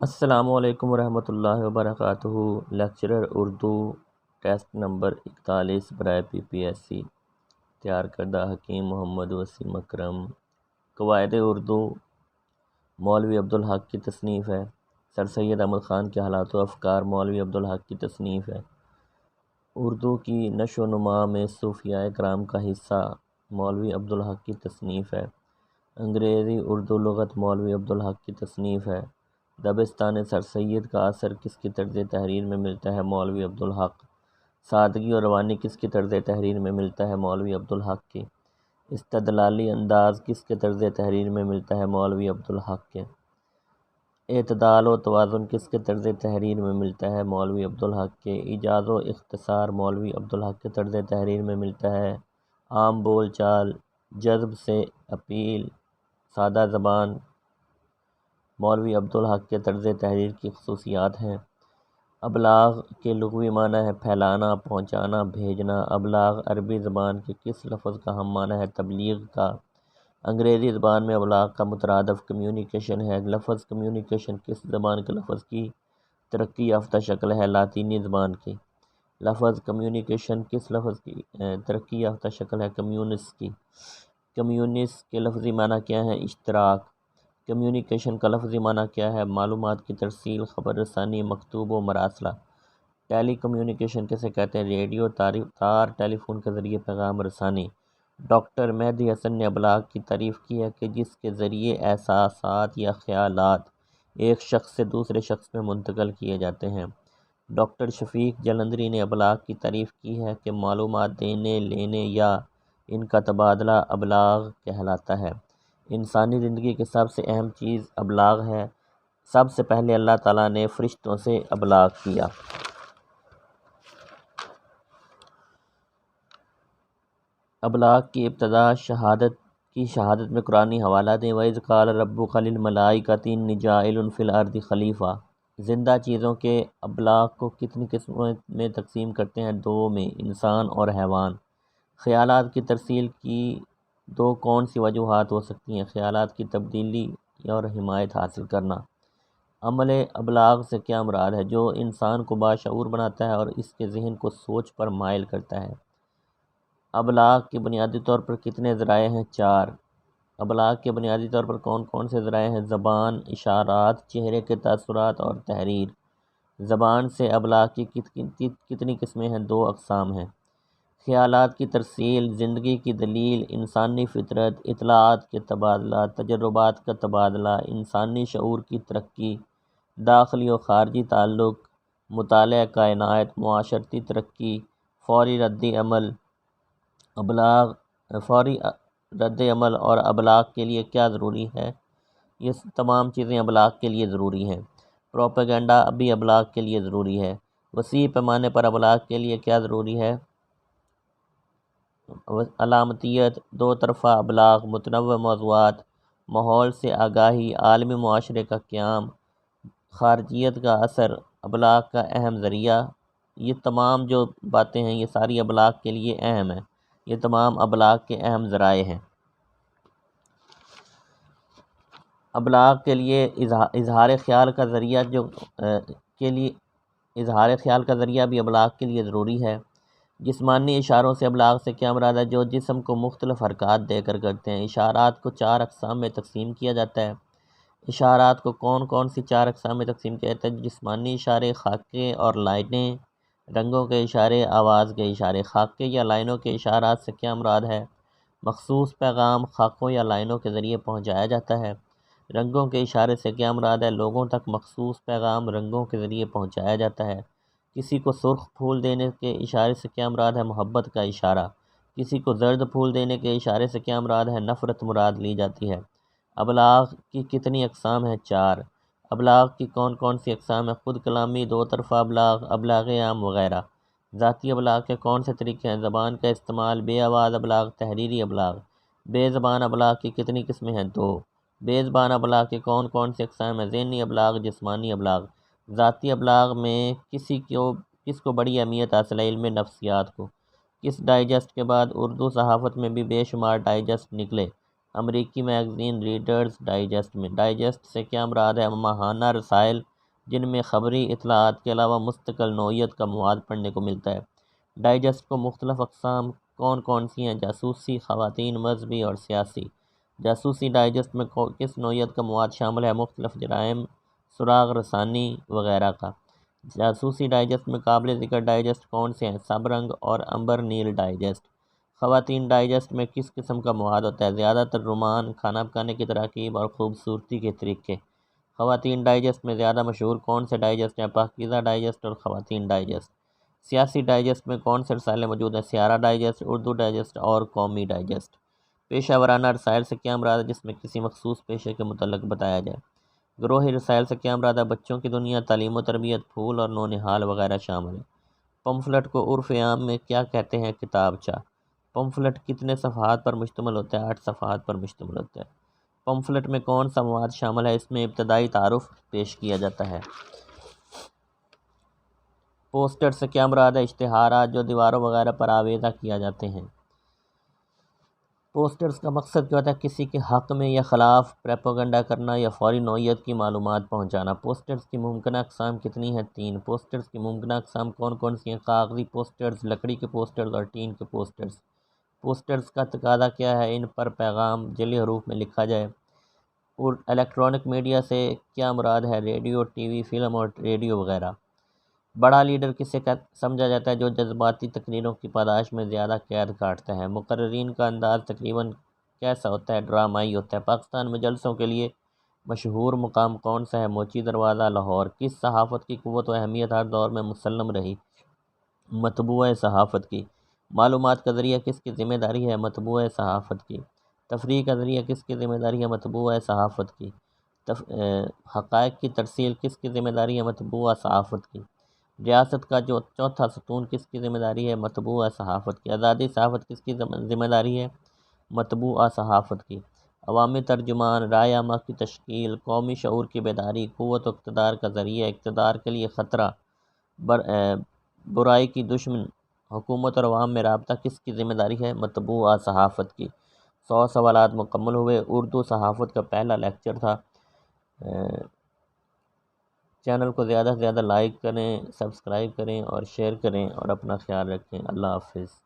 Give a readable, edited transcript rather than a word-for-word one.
السلام علیکم ورحمۃ اللہ وبرکاتہ۔ لیکچرر اردو ٹیسٹ نمبر 41 برائے PPSC تیار کردہ حکیم محمد وسیم اکرم۔ قواعد اردو مولوی عبدالحق کی تصنیف ہے۔ سر سید احمد خان کے حالات و افکار مولوی عبدالحق کی تصنیف ہے۔ اردو کی نشو و نما میں صوفیاء کرام کا حصہ مولوی عبدالحق کی تصنیف ہے۔ انگریزی اردو لغت مولوی عبدالحق کی تصنیف ہے۔ دبستان سر سید کا اثر کس کی طرز تحریر میں ملتا ہے؟ مولوی عبدالحق۔ سادگی اور روانی کس کی طرز تحریر میں ملتا ہے؟ مولوی عبدالحق کی۔ استدلالی انداز کس کے طرز تحریر میں ملتا ہے؟ مولوی عبدالحق کے۔ اعتدال و توازن کس کے طرز تحریر میں ملتا ہے؟ مولوی عبدالحق کے۔ ایجاز و اختصار مولوی عبدالحق کے طرز تحریر میں ملتا ہے۔ عام بول چال، جذب سے اپیل، سادہ زبان مولوی عبدالحق کے طرز تحریر کی خصوصیات ہیں۔ ابلاغ کے لغوی معنی ہے پھیلانا، پہنچانا، بھیجنا۔ ابلاغ عربی زبان کے کس لفظ کا ہم معنی ہے؟ تبلیغ کا۔ انگریزی زبان میں ابلاغ کا مترادف کمیونیکیشن ہے۔ لفظ کمیونیکیشن کس زبان کے لفظ کی ترقی یافتہ شکل ہے؟ لاطینی زبان کی۔ لفظ کمیونیکیشن کس لفظ کی ترقی یافتہ شکل ہے؟ کمیونس کی۔ کمیونس کے لفظی معنی کیا ہے؟ اشتراک۔ کمیونیکیشن کا لفظی معنی کیا ہے؟ معلومات کی ترسیل، خبر رسانی، مکتوب و مراسلہ۔ ٹیلی کمیونیکیشن کسے کہتے ہیں؟ ریڈیو تار ٹیلی فون کے ذریعے پیغام رسانی۔ ڈاکٹر مہدی حسن نے ابلاغ کی تعریف کی ہے کہ جس کے ذریعے احساسات یا خیالات ایک شخص سے دوسرے شخص میں منتقل کیے جاتے ہیں۔ ڈاکٹر شفیق جلندری نے ابلاغ کی تعریف کی ہے کہ معلومات دینے، لینے یا ان کا تبادلہ ابلاغ کہلاتا ہے۔ انسانی زندگی کی سب سے اہم چیز ابلاغ ہے۔ سب سے پہلے اللہ تعالیٰ نے فرشتوں سے ابلاغ کیا۔ ابلاغ کی ابتدا شہادت میں قرآنی حوالہ دیں۔ وَإِذْ قَالَ رَبُّكَ لِلْمَلَائِكَةِ إِنِّي جَاعِلٌ فِي الْأَرْضِ خلیفہ۔ زندہ چیزوں کے ابلاغ کو کتنی قسموں میں تقسیم کرتے ہیں؟ دو میں، انسان اور حیوان۔ خیالات کی ترسیل کی دو کون سی وجوہات ہو سکتی ہیں؟ خیالات کی تبدیلی اور حمایت حاصل کرنا۔ عمل ابلاغ سے کیا مراد ہے؟ جو انسان کو باشعور بناتا ہے اور اس کے ذہن کو سوچ پر مائل کرتا ہے۔ ابلاغ کے بنیادی طور پر کتنے ذرائع ہیں؟ 4۔ ابلاغ کے بنیادی طور پر کون کون سے ذرائع ہیں؟ زبان، اشارات، چہرے کے تاثرات اور تحریر۔ زبان سے ابلاغ کی کتنی قسمیں ہیں؟ 2 اقسام ہیں۔ خیالات کی ترسیل، زندگی کی دلیل، انسانی فطرت، اطلاعات کے تبادلہ، تجربات کا تبادلہ، انسانی شعور کی ترقی، داخلی و خارجی تعلق، مطالعہ کائنات، معاشرتی ترقی، فوری رد عمل اور ابلاغ کے لیے کیا ضروری ہے؟ یہ تمام چیزیں ابلاغ کے لیے ضروری ہیں۔ پروپیگنڈا بھی ابلاغ کے لیے ضروری ہے۔ وسیع پیمانے پر ابلاغ کے لیے کیا ضروری ہے؟ علامتیت، دو طرفہ ابلاغ، متنوع موضوعات، ماحول سے آگاہی، عالمی معاشرے کا قیام، خارجیت کا اثر، ابلاغ کا اہم ذریعہ۔ یہ تمام جو باتیں ہیں یہ ساری ابلاغ کے لیے اہم ہیں۔ یہ تمام ابلاغ کے اہم ذرائع ہیں۔ ابلاغ کے لیے اظہار خیال کا ذریعہ بھی ابلاغ کے لیے ضروری ہے۔ جسمانی اشاروں سے ابلاغ سے کیا مراد ہے؟ جو جسم کو مختلف حرکات دے کر کرتے ہیں۔ اشارات کو 4 اقسام میں تقسیم کیا جاتا ہے۔ اشارات کو کون کون سی 4 اقسام میں تقسیم کیا جاتا ہے؟ جسمانی اشارے، خاکے اور لائنیں، رنگوں کے اشارے، آواز کے اشارے۔ خاکے یا لائنوں کے اشارات سے کیا مراد ہے؟ مخصوص پیغام خاکوں یا لائنوں کے ذریعے پہنچایا جاتا ہے۔ رنگوں کے اشارے سے کیا مراد ہے؟ لوگوں تک مخصوص پیغام رنگوں کے ذریعے پہنچایا جاتا ہے۔ کسی کو سرخ پھول دینے کے اشارے سے کیا مراد ہے؟ محبت کا اشارہ۔ کسی کو زرد پھول دینے کے اشارے سے کیا مراد ہے؟ نفرت مراد لی جاتی ہے۔ ابلاغ کی کتنی اقسام ہیں؟ 4۔ ابلاغ کی کون کون سی اقسام ہیں؟ خود کلامی، دو طرفہ ابلاغ، ابلاغ عام وغیرہ۔ ذاتی ابلاغ کے کون سے طریقے ہیں؟ زبان کا استعمال، بے آواز ابلاغ، تحریری ابلاغ۔ بے زبان ابلاغ کی کتنی قسمیں ہیں؟ 2۔ بے زبان ابلاغ کے کون کون سے اقسام ہیں؟ ذہنی ابلاغ، جسمانی ابلاغ۔ ذاتی ابلاغ میں کس کو بڑی اہمیت حاصل ہے؟ علم نفسیات کو۔ کس ڈائجسٹ کے بعد اردو صحافت میں بھی بے شمار ڈائجسٹ نکلے؟ امریکی میگزین ریڈرز ڈائجسٹ میں۔ ڈائجسٹ سے کیا مراد ہے؟ ماہانہ رسائل جن میں خبری اطلاعات کے علاوہ مستقل نوعیت کا مواد پڑھنے کو ملتا ہے۔ ڈائجسٹ کو مختلف اقسام کون کون سی ہیں؟ جاسوسی، خواتین، مذہبی اور سیاسی۔ جاسوسی ڈائجسٹ میں کس نوعیت کا مواد شامل ہے؟ مختلف جرائم، سراغ رسانی وغیرہ کا۔ جاسوسی ڈائجسٹ میں قابل ذکر ڈائجسٹ کون سے ہیں؟ سب رنگ اور امبر نیل ڈائجسٹ۔ خواتین ڈائجسٹ میں کس قسم کا مواد ہوتا ہے؟ زیادہ تر رومان، کھانا پکانے کی تراکیب اور خوبصورتی کے طریقے۔ خواتین ڈائجسٹ میں زیادہ مشہور کون سے ڈائجسٹ ہیں؟ پاکیزہ ڈائجسٹ اور خواتین ڈائجسٹ۔ سیاسی ڈائجسٹ میں کون سے رسالے موجود ہیں؟ سیارہ ڈائجسٹ، اردو ڈائجسٹ اور قومی ڈائجسٹ۔ پیشہ ورانہ رسائل سے کیا مراد ہے؟ جس میں کسی مخصوص پیشے کے متعلق بتایا جائے۔ گروہی رسائل سے کیا مراد ہے؟ بچوں کی دنیا، تعلیم و تربیت، پھول اور نونہال وغیرہ شامل ہیں۔ پمفلٹ کو عرف عام میں کیا کہتے ہیں؟ کتابچہ۔ پمفلٹ کتنے صفحات پر مشتمل ہوتا ہے؟ 8 صفحات پر مشتمل ہوتا ہے۔ پمفلٹ میں کون سا مواد شامل ہے؟ اس میں ابتدائی تعارف پیش کیا جاتا ہے۔ پوسٹر سے کیا مراد ہے؟ اشتہارات جو دیواروں وغیرہ پر آویزہ کیا جاتے ہیں۔ پوسٹرز کا مقصد کیا ہوتا ہے؟ کسی کے حق میں یا خلاف پروپیگنڈا کرنا یا فوری نوعیت کی معلومات پہنچانا۔ پوسٹرز کی ممکنہ اقسام کتنی ہیں؟ 3۔ پوسٹرز کی ممکنہ اقسام کون کون سی ہیں؟ کاغذی پوسٹرز، لکڑی کے پوسٹرز اور ٹین کے پوسٹرز۔ پوسٹرز کا تقاضا کیا ہے؟ ان پر پیغام جعلی حروف میں لکھا جائے۔ اور الیکٹرانک میڈیا سے کیا مراد ہے؟ ریڈیو، ٹی وی، فلم اور ریڈیو وغیرہ۔ بڑا لیڈر کسے سمجھا جاتا ہے؟ جو جذباتی تقریروں کی پاداش میں زیادہ قید کاٹتا ہے۔ مقررین کا انداز تقریباً کیسا ہوتا ہے؟ ڈرامائی ہوتا ہے۔ پاکستان میں جلسوں کے لیے مشہور مقام کون سا ہے؟ موچی دروازہ، لاہور۔ کس صحافت کی قوت و اہمیت ہر دور میں مسلم رہی؟ مطبوعہ صحافت کی۔ معلومات کا ذریعہ کس کی ذمہ داری ہے؟ مطبوعہ صحافت کی۔ تفریح کا ذریعہ کس کی ذمہ داری ہے؟ مطبوعہ صحافت کی۔ حقائق کی ترسیل کس کی ذمہ داری ہے؟ مطبوعہ صحافت کی۔ ریاست کا جو چوتھا ستون کس کی ذمہ داری ہے؟ مطبوعہ صحافت کی۔ آزادی صحافت کس کی ذمہ داری ہے؟ مطبوعہ صحافت کی۔ عوامی ترجمان، رائے عامہ کی تشکیل، قومی شعور کی بیداری، قوت و اقتدار کا ذریعہ، اقتدار کے لیے خطرہ، برائی کی دشمن، حکومت اور عوام میں رابطہ کس کی ذمہ داری ہے؟ مطبوعہ صحافت کی۔ 100 سوالات مکمل ہوئے۔ اردو صحافت کا پہلا لیکچر تھا۔ چینل کو زیادہ سے زیادہ لائک کریں، سبسکرائب کریں اور شیئر کریں اور اپنا خیال رکھیں۔ اللہ حافظ۔